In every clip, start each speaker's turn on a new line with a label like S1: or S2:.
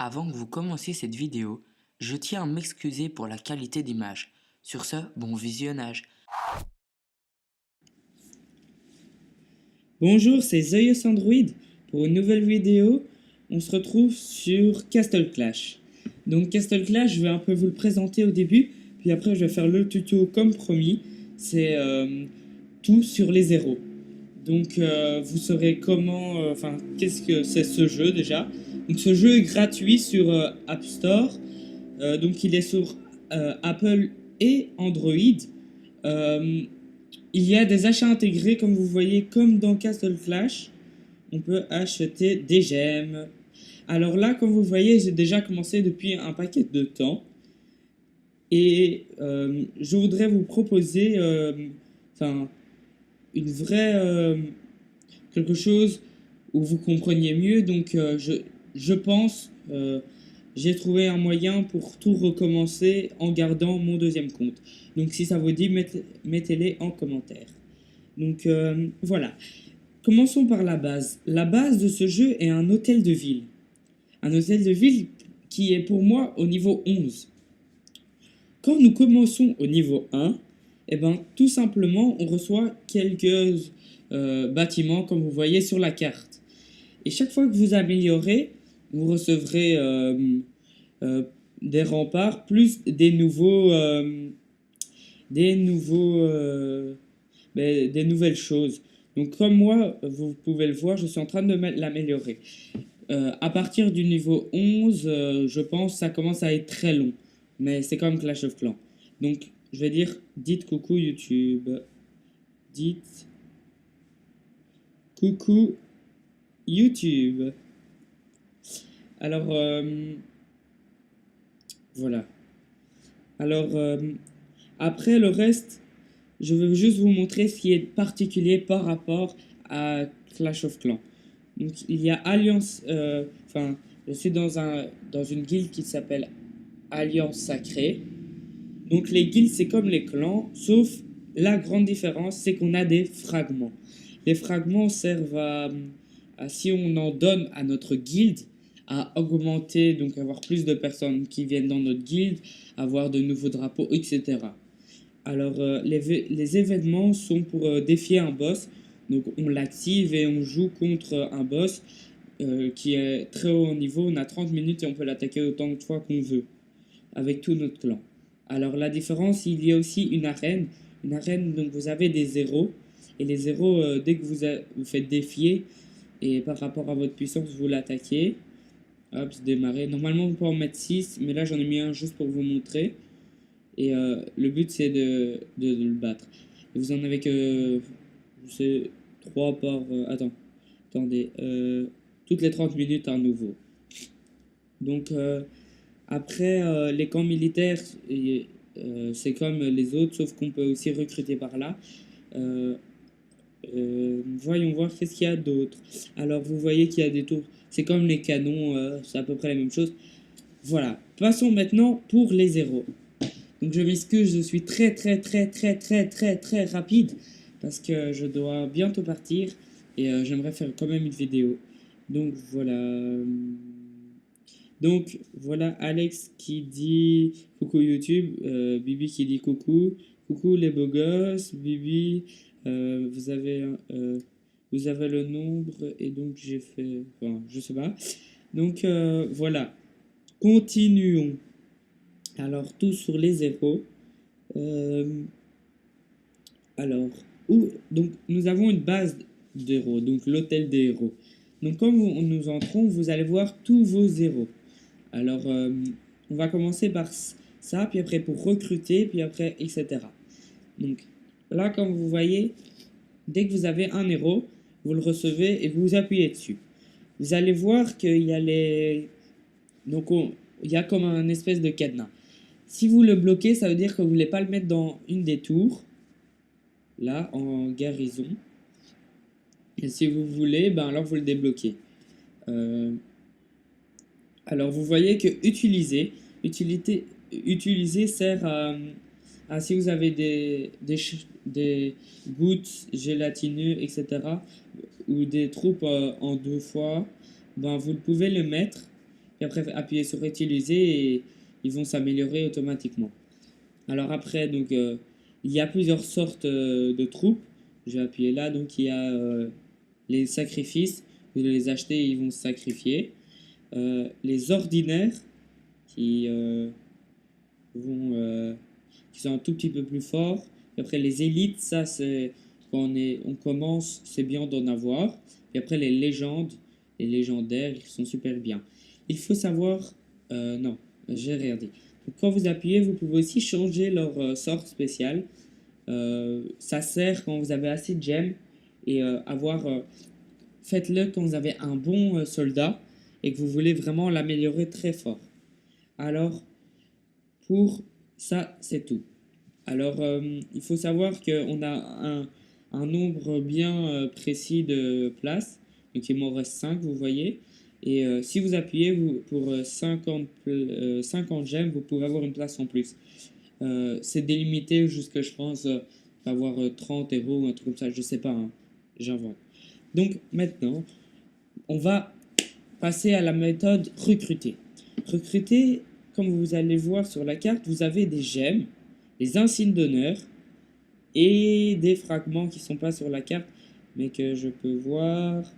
S1: Avant que vous commenciez cette vidéo, je tiens à m'excuser pour la qualité d'image. Sur ce, bon visionnage.
S2: Bonjour, c'est Zeus Android. Pour une nouvelle vidéo, on se retrouve sur Castle Clash. Donc Castle Clash, je vais un peu vous le présenter au début, puis après je vais faire le tuto comme promis. C'est tout sur les zéros. Donc vous saurez comment, qu'est-ce que c'est ce jeu déjà. Donc ce jeu est gratuit sur App Store. Donc il est sur Apple et Android. Euh, il y a des achats intégrés, comme vous voyez, comme dans Castle Clash. On peut acheter des gemmes. Alors là, comme vous voyez, j'ai déjà commencé depuis un paquet de temps. Et je voudrais vous proposer une vraie... quelque chose où vous compreniez mieux. Donc je pense... j'ai trouvé un moyen pour tout recommencer en gardant mon deuxième compte. Donc si ça vous dit, mettez-les en commentaire. Donc voilà. Commençons par la base. La base de ce jeu est un hôtel de ville. Un hôtel de ville qui est pour moi au niveau 11. Quand nous commençons au niveau 1, eh ben, tout simplement, on reçoit quelques bâtiments comme vous voyez sur la carte. Et chaque fois que vous améliorez, vous recevrez euh, des remparts plus des nouvelles choses. Donc comme moi, vous pouvez le voir, je suis en train de l'améliorer. À partir du niveau 11, je pense que ça commence à être très long. Mais c'est comme Clash of Clans. Donc je vais dire, dites coucou YouTube. Dites coucou YouTube. Alors, voilà. Alors, après le reste, je veux juste vous montrer ce qui est particulier par rapport à Clash of Clans. Donc, il y a Alliance, je suis dans une guilde qui s'appelle Alliance Sacrée. Donc, les guildes, c'est comme les clans, sauf la grande différence, c'est qu'on a des fragments. Les fragments servent si on en donne à notre guilde, à augmenter, donc avoir plus de personnes qui viennent dans notre guilde, avoir de nouveaux drapeaux, etc. Alors, les événements sont pour défier un boss. Donc, on l'active et on joue contre un boss qui est très haut en niveau. On a 30 minutes et on peut l'attaquer autant de fois qu'on veut, avec tout notre clan. Alors, la différence, il y a aussi une arène. Une arène, donc vous avez des zéros. Et les zéros, dès que vous faites défier, et par rapport à votre puissance, vous l'attaquez. Hop, c'est démarré. Normalement, vous pouvez en mettre 6, mais là, j'en ai mis un juste pour vous montrer. Et le but, c'est de le battre. Et vous en avez que, je sais, 3 par... attendez. Toutes les 30 minutes, un nouveau. Donc, après, les camps militaires, c'est comme les autres, sauf qu'on peut aussi recruter par là. Voyons voir qu'est-ce qu'il y a d'autre. Alors, vous voyez qu'il y a des tours. C'est comme les canons, c'est à peu près la même chose. Voilà. Passons maintenant pour les zéros. Donc je m'excuse, je suis très rapide parce que je dois bientôt partir et j'aimerais faire quand même une vidéo. Donc voilà. Donc voilà Alex qui dit coucou YouTube, Bibi qui dit coucou, coucou les beaux gosses, Bibi, vous vous avez le nombre et donc j'ai fait, enfin je sais pas. Donc voilà, continuons. Alors, tout sur les zéros. Euh, alors, donc, nous avons une base d'héros, donc l'hôtel des héros. Donc, quand nous entrons, vous allez voir tous vos zéros. Alors, on va commencer par ça, puis après pour recruter, puis après, etc. Donc, là, comme vous voyez, dès que vous avez un héros, vous le recevez et vous appuyez dessus. Vous allez voir qu'il y a les... Donc, il y a comme un espèce de cadenas. Si vous le bloquez, ça veut dire que vous ne voulez pas le mettre dans une des tours, là, en garnison. Et si vous voulez, ben alors vous le débloquez. Euh, alors vous voyez que utiliser sert à si vous avez des gouttes gélatineux, etc., ou des troupes en deux fois, ben vous pouvez le mettre. puis après appuyez sur utiliser et ils vont s'améliorer automatiquement. Alors après, donc, il y a plusieurs sortes de troupes. Je vais appuyer là, donc il y a les sacrifices, vous les acheter, ils vont se sacrifier. Les ordinaires, qui, qui sont un tout petit peu plus forts. Et après les élites, ça c'est quand on commence, c'est bien d'en avoir. Et après les légendes, les légendaires, ils sont super bien. Il faut savoir, non, j'ai rien dit. Donc, quand vous appuyez, vous pouvez aussi changer leur sort spécial. Ça sert quand vous avez assez de gemmes et faites-le quand vous avez un bon soldat et que vous voulez vraiment l'améliorer très fort. Alors, pour ça, c'est tout. Alors, il faut savoir qu'on a un nombre bien précis de places. Donc, il m'en reste 5, vous voyez. Et si vous appuyez pour 50 gemmes, vous pouvez avoir une place en plus. C'est délimité jusqu'à, je pense, avoir 30 euros ou un truc comme ça. Je sais pas, hein, j'invente. Donc, maintenant, on va passer à la méthode recruter. Recruter, comme vous allez voir sur la carte, vous avez des gemmes, des insignes d'honneur et des fragments qui ne sont pas sur la carte, mais que je peux voir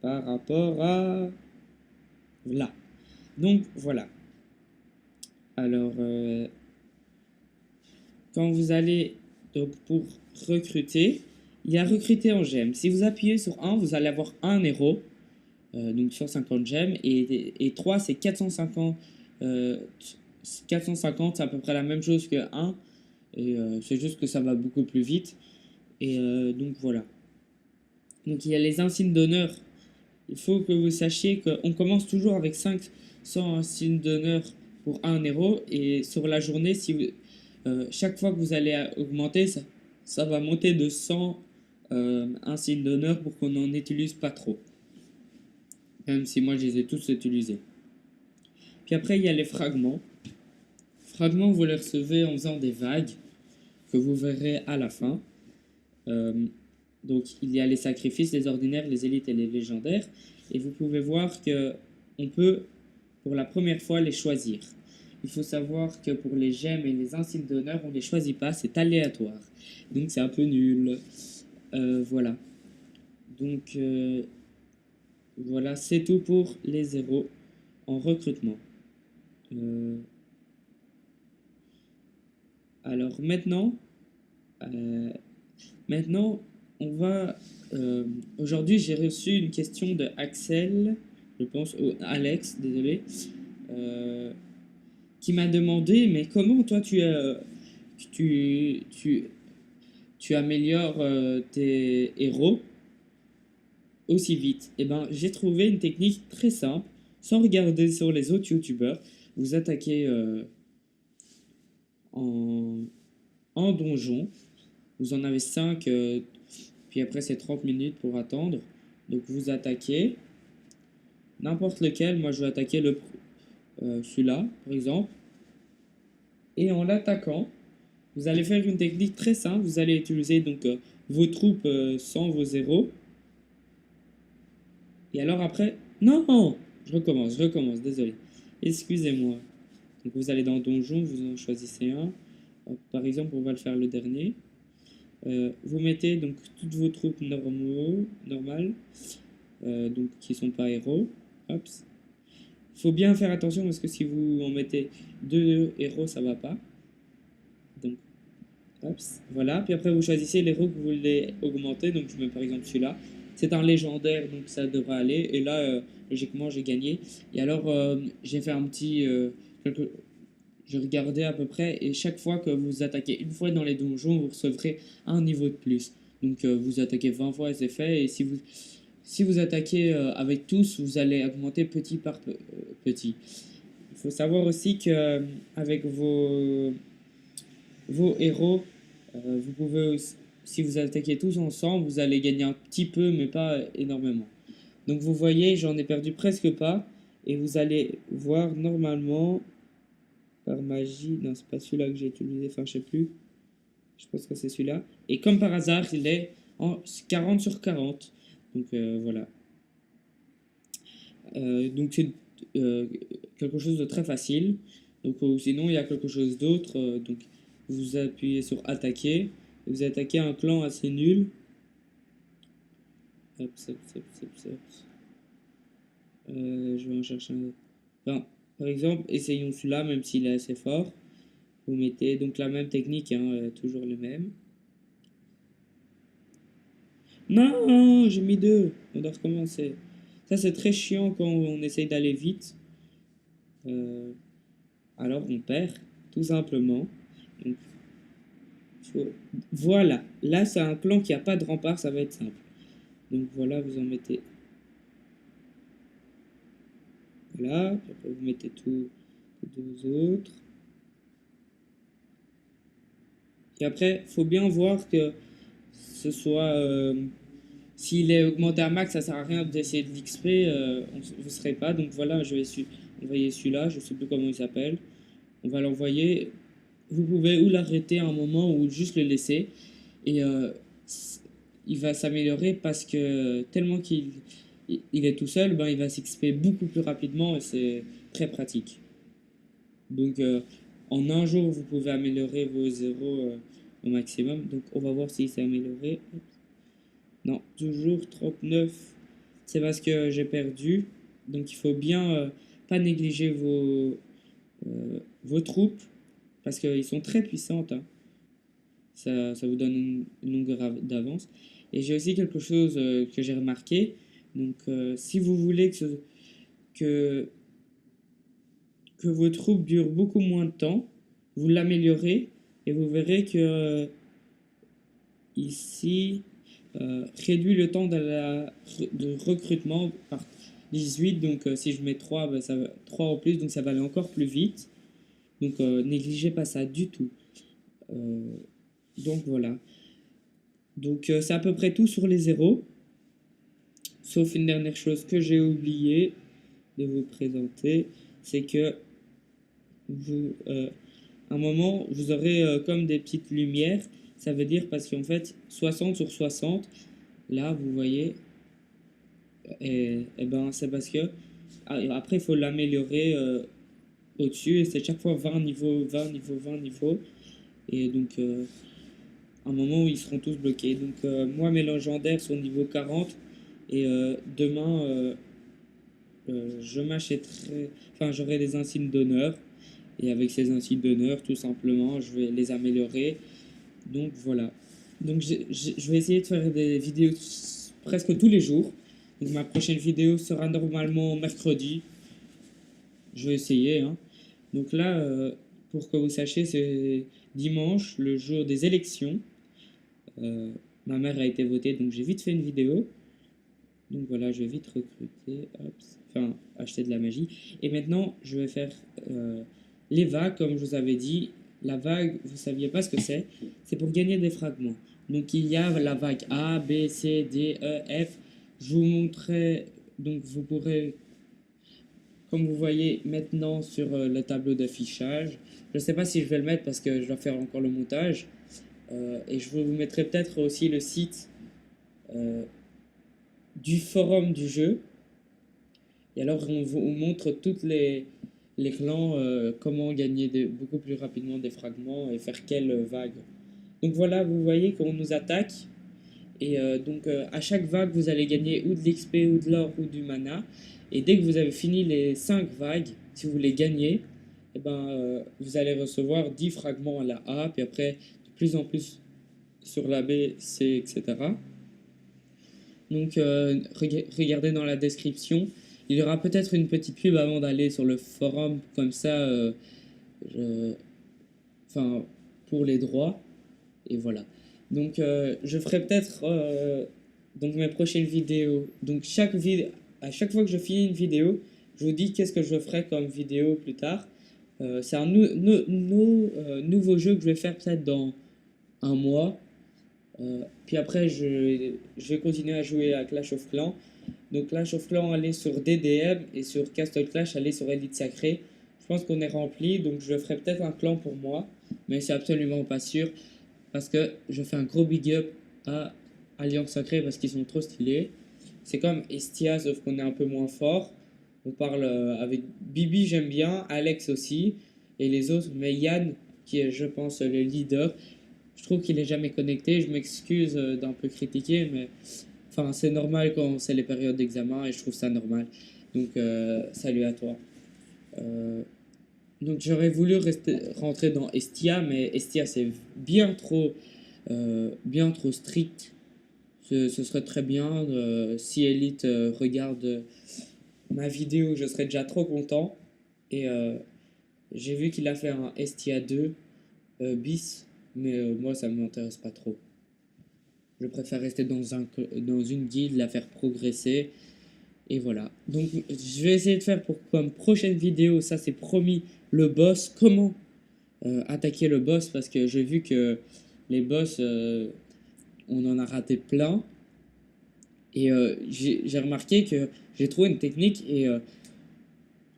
S2: par rapport à là. Donc voilà. Alors, quand vous allez donc pour recruter, il y a recruter en gemmes. Si vous appuyez sur 1, vous allez avoir un héros, donc 150 gemmes, et 3 c'est 450. 450, c'est à peu près la même chose que 1, et c'est juste que ça va beaucoup plus vite. Et donc voilà. Donc il y a les insignes d'honneur. Il faut que vous sachiez qu'on commence toujours avec 500 insignes d'honneur pour un héros, et sur la journée, si vous, chaque fois que vous allez augmenter, ça va monter de 100 insignes d'honneur pour qu'on n'en utilise pas trop. Même si moi je les ai tous utilisés. Puis après il y a les fragments. Fragments, vous les recevez en faisant des vagues que vous verrez à la fin. Donc il y a les sacrifices, les ordinaires, les élites et les légendaires. Et vous pouvez voir que on peut pour la première fois les choisir. Il faut savoir que pour les gemmes et les insignes d'honneur, on ne les choisit pas, c'est aléatoire. Donc c'est un peu nul. Voilà. Donc voilà, c'est tout pour les héros en recrutement. Alors maintenant, on va... aujourd'hui, j'ai reçu une question de Axel, je pense, ou Alex, désolé, qui m'a demandé, mais comment toi tu améliores tes héros aussi vite? Eh ben, j'ai trouvé une technique très simple, sans regarder sur les autres youtubeurs. Vous attaquez en donjon, vous en avez 5, puis après c'est 30 minutes pour attendre. Donc vous attaquez n'importe lequel. Moi je vais attaquer celui-là par exemple, et en l'attaquant vous allez faire une technique très simple. Vous allez utiliser donc vos troupes sans vos héros, et alors après non, je recommence, désolé, excusez-moi. Donc vous allez dans donjon, vous en choisissez un. Par exemple, on va le faire le dernier. Vous mettez donc toutes vos troupes normales, donc qui sont pas héros. Hop. Faut bien faire attention parce que si vous en mettez 2 héros, ça va pas. Donc, hop, voilà. Puis après, vous choisissez l'héros que vous voulez augmenter. Donc, je mets par exemple celui-là. C'est un légendaire, donc ça devrait aller. Et là, logiquement, j'ai gagné. Et alors, j'ai fait un petit... je regardais à peu près, et chaque fois que vous attaquez une fois dans les donjons, vous recevrez un niveau de plus. Donc vous attaquez 20 fois et c'est fait, et si vous attaquez avec tous, vous allez augmenter petit par petit. Il faut savoir aussi que avec vos héros, vous pouvez aussi, si vous attaquez tous ensemble, vous allez gagner un petit peu, mais pas énormément. Donc vous voyez, j'en ai perdu presque pas, et vous allez voir normalement... Par magie, non, c'est pas celui-là que j'ai utilisé, enfin, je sais plus. Je pense que c'est celui-là. Et comme par hasard, il est en 40 sur 40. Donc, voilà. Donc, euh, quelque chose de très facile. Donc, sinon, il y a quelque chose d'autre. Donc, vous appuyez sur attaquer. Vous attaquez un clan assez nul. Hop, hop, hop, hop, hop. Je vais en chercher un autre. Enfin, par exemple, essayons celui-là, même s'il est assez fort. Vous mettez donc la même technique, hein, toujours les mêmes. Non, j'ai mis 2. On doit recommencer. Ça, c'est très chiant quand on essaye d'aller vite. Alors, on perd, tout simplement. Donc, voilà. Là, c'est un clan qui n'a pas de rempart, ça va être simple. Donc, voilà, vous en mettez. Voilà. Puis après, vous mettez tous les deux autres. Et après, faut bien voir que ce soit... s'il est augmenté à max, ça sert à rien d'essayer de l'XP, vous ne serez pas. Donc voilà, je vais envoyer celui-là, je ne sais plus comment il s'appelle. On va l'envoyer. Vous pouvez ou l'arrêter à un moment ou juste le laisser. Et il va s'améliorer parce que tellement qu'il est tout seul, ben, il va s'XP beaucoup plus rapidement et c'est très pratique. Donc en un jour, vous pouvez améliorer vos zéros au maximum. Donc on va voir s'il s'est amélioré. Non, toujours 39. C'est parce que j'ai perdu. Donc il faut bien pas négliger vos troupes. Parce qu'ils sont très puissantes. Hein. Ça vous donne une longueur d'avance. Et j'ai aussi quelque chose que j'ai remarqué. Donc si vous voulez que, que vos troupes durent beaucoup moins de temps, vous l'améliorez. Et vous verrez que ici... réduit le temps de recrutement par 18. Donc si je mets 3, ben, ça va 3 en plus, donc ça va aller encore plus vite. Donc négligez pas ça du tout. Donc voilà. Donc c'est à peu près tout sur les zéros. Sauf une dernière chose que j'ai oublié de vous présenter, c'est que vous, à un moment, vous aurez comme des petites lumières. Ça veut dire parce qu'en fait, 60 sur 60, là, vous voyez, et ben, c'est parce que après, il faut l'améliorer au-dessus. Et c'est chaque fois 20 niveaux, 20 niveaux, 20 niveaux. Et donc, à un moment où ils seront tous bloqués. Donc, moi, mes légendaires sont niveau 40. Et demain, je m'achèterai, enfin, j'aurai des insignes d'honneur. Et avec ces insignes d'honneur, tout simplement, je vais les améliorer. Donc voilà. Donc je vais essayer de faire des vidéos presque tous les jours. Donc ma prochaine vidéo sera normalement mercredi. Je vais essayer. Hein. Donc là, pour que vous sachiez, c'est dimanche, le jour des élections. Ma mère a été votée, donc j'ai vite fait une vidéo. Donc voilà, je vais vite recruter, hop, enfin acheter de la magie. Et maintenant, je vais faire les vagues, comme je vous avais dit. La vague, vous ne saviez pas ce que c'est pour gagner des fragments. Donc il y a la vague A, B, C, D, E, F. Je vous montrerai, donc vous pourrez, comme vous voyez maintenant sur le tableau d'affichage. Je ne sais pas si je vais le mettre parce que je dois faire encore le montage. Et je vous mettrai peut-être aussi le site du forum du jeu. Et alors on vous montre toutes les clans, comment gagner beaucoup plus rapidement des fragments et faire quelle vague. Donc voilà, vous voyez qu'on nous attaque. Et donc à chaque vague, vous allez gagner ou de l'XP, ou de l'or, ou du mana. Et dès que vous avez fini les 5 vagues, si vous les gagnez, eh ben, vous allez recevoir 10 fragments à la A, puis après de plus en plus sur la B, C, etc. Donc regardez dans la description. Il y aura peut-être une petite pub avant d'aller sur le forum, comme ça, enfin, pour les droits. Et voilà. Donc je ferai peut-être donc mes prochaines vidéos. Donc à chaque fois que je finis une vidéo, je vous dis qu'est-ce que je ferai comme vidéo plus tard. C'est un nouveau jeu que je vais faire peut-être dans un mois. Puis après, je vais continuer à jouer à Clash of Clans. Donc Clash of Clans, aller sur DDM et sur Castle Clash, aller sur Elite Sacré. Je pense qu'on est rempli, donc je ferai peut-être un clan pour moi, mais c'est absolument pas sûr parce que je fais un gros big up à Alliance Sacrée parce qu'ils sont trop stylés. C'est comme Estia, sauf qu'on est un peu moins fort. On parle avec Bibi, j'aime bien, Alex aussi, et les autres, mais Yann, qui est, je pense, le leader, je trouve qu'il est jamais connecté. Je m'excuse d'un peu critiquer, mais enfin, c'est normal quand c'est les périodes d'examen et je trouve ça normal. Donc, salut à toi. Euh, donc, j'aurais voulu rentrer dans Estia, mais Estia, c'est bien trop strict. Ce serait très bien. Si Elite regarde ma vidéo, je serais déjà trop content. Et j'ai vu qu'il a fait un Estia 2 bis, mais moi, ça ne m'intéresse pas trop. Je préfère rester dans une guilde, la faire progresser. Et voilà. Donc, je vais essayer de faire pour comme prochaine vidéo, ça c'est promis, le boss. Comment attaquer le boss, parce que j'ai vu que les boss, on en a raté plein. Et j'ai remarqué que j'ai trouvé une technique et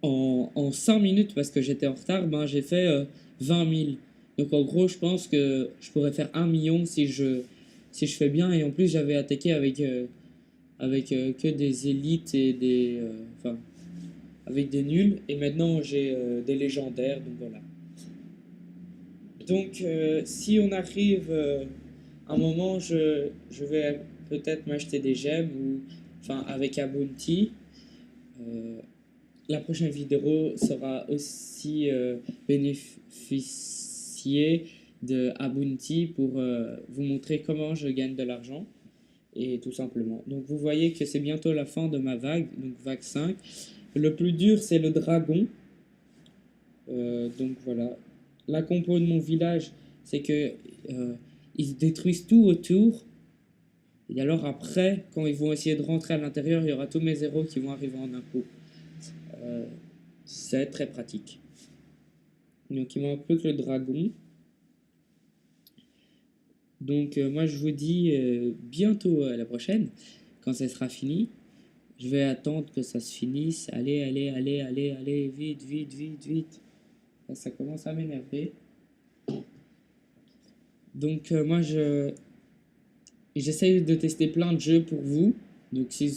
S2: en 5 minutes, parce que j'étais en retard, ben, j'ai fait 20 000. Donc en gros, je pense que je pourrais faire 1 million si je fais bien. Et en plus, j'avais attaqué avec que des élites et enfin, avec des nuls. Et maintenant, j'ai des légendaires. Donc voilà. Donc si on arrive un moment, je vais peut-être m'acheter des gemmes ou enfin avec un bounty. La prochaine vidéo sera aussi bénéficier de Abounty pour vous montrer comment je gagne de l'argent et tout simplement. Donc vous voyez que c'est bientôt la fin de ma vague, donc vague 5. Le plus dur c'est le dragon. Donc voilà. La compo de mon village, c'est que ils détruisent tout autour. Et alors après, quand ils vont essayer de rentrer à l'intérieur, il y aura tous mes héros qui vont arriver en un coup. C'est très pratique. Donc il manque plus que le dragon. Donc moi je vous dis bientôt à la prochaine, quand ça sera fini. Je vais attendre que ça se finisse. Allez, allez, allez, allez, allez, vite, vite, vite, vite. Là, ça commence à m'énerver. Donc moi j'essaye de tester plein de jeux pour vous. Donc si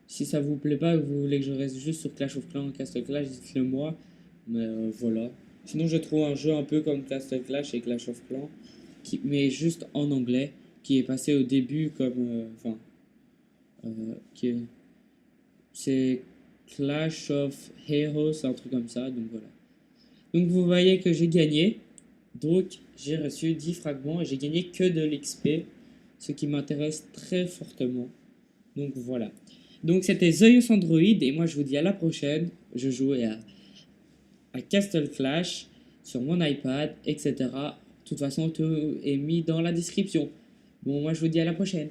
S2: ça vous plaît pas, que vous voulez que je reste juste sur Clash of Clans, Castle Clash, dites-le moi. Mais voilà. Sinon, je trouve un jeu un peu comme Castle Clash et Clash of Clans, mais juste en anglais, qui est passé au début comme. Enfin. C'est Clash of Heroes, un truc comme ça. Donc voilà. Donc vous voyez que j'ai gagné. Donc j'ai reçu 10 fragments et j'ai gagné que de l'XP, ce qui m'intéresse très fortement. Donc voilà. Donc c'était Zeus Android et moi je vous dis à la prochaine. Je jouais à Castle Clash sur mon iPad, etc. De toute façon, tout est mis dans la description. Bon, moi je vous dis à la prochaine.